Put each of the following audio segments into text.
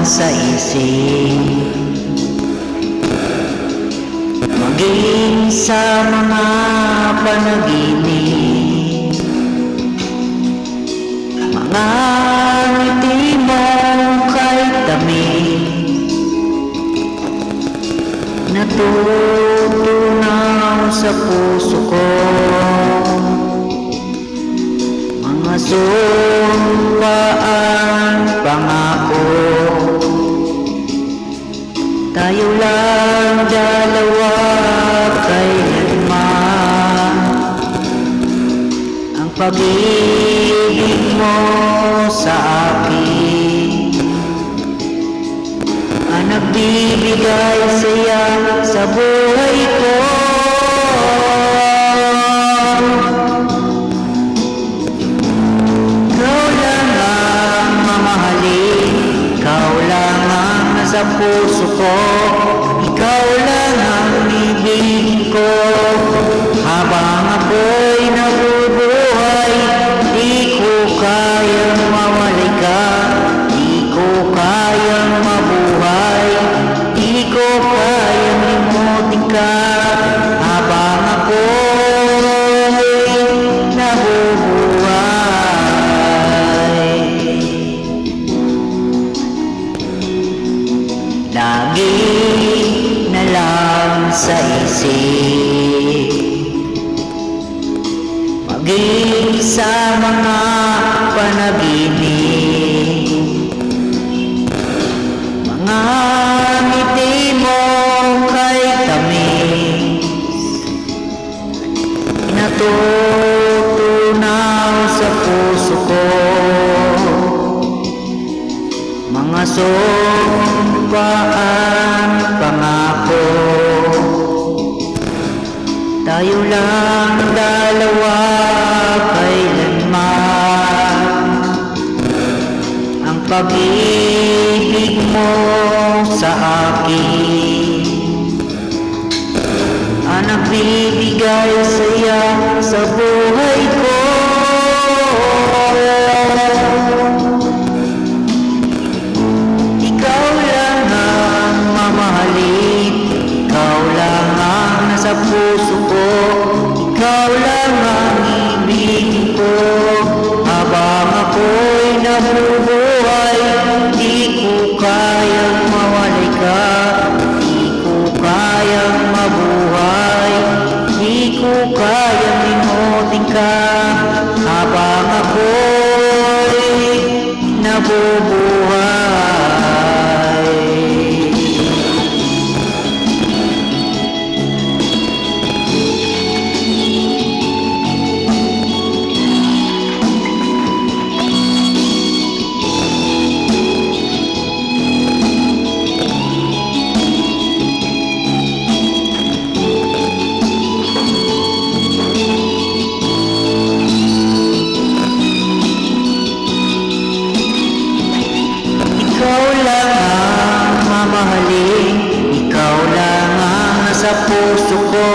sa isip, maging sa mga panaginip. Mga ngiti mo kay tamis, natutunaw sa puso ko. Mga sumpaan, pangako, tayo lang dalawa kailanman. Ang pag-ibig mo sa akin ang nagbibigay saya sa buhay ko. Ikaw lang ang mamahalin, ikaw lang ang nasa puso ko, ikaw lang ang ibig ko. Habang ako'y nabubuhay, di ko kayang mawalay ka, di ko kayang mabuhay, di ko kayang limutin ka. Habang ako'y nabubuhay, lagi na lang sa isip, maging sa mga panaginip. Mga ngiti mo kay tamis, natutunaw sa puso ko. Mga sumpaan, pangako, tayo lang dalawa kailanman. Ang pag-ibig mo sa akin ang nagbibigay saya sa buhay ko. Ikaw lang ang mamahalin, ikaw lang ang nasa puso ko, ikaw lang ang ibig ko. Habang ako'y nabubuhay, di ko kayang mawalay ka, di ko kayang mabuhay, di ko kayang limutin ka. Habang ako'y nabubuhay, ikaw lang ang mamahalin, ikaw lang ang nasa puso ko,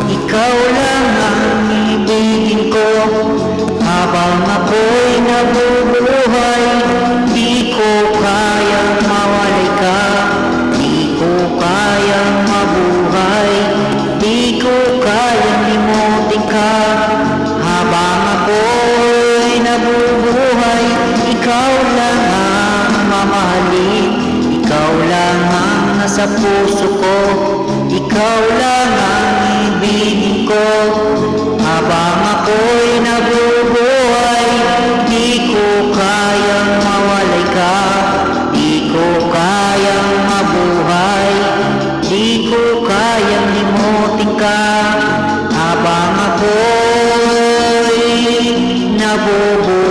ikaw lang ang ibigin ko. Habang ako'y nabubuhay, di ko kayang mawalay ka, di ko kayang mabuhay, di ko kayang limutin ka. Habang ako'y nabubuhay, ikaw lang ang mamahalin, ikaw lang ang nasa puso ko, ikaw lang ang ibigin ko. Habang ako'y nabubuhay, di ko kayang mawalay ka, di ko kayang mabuhay, di ko kayang limutin ka. Habang ako'y nabubuhay.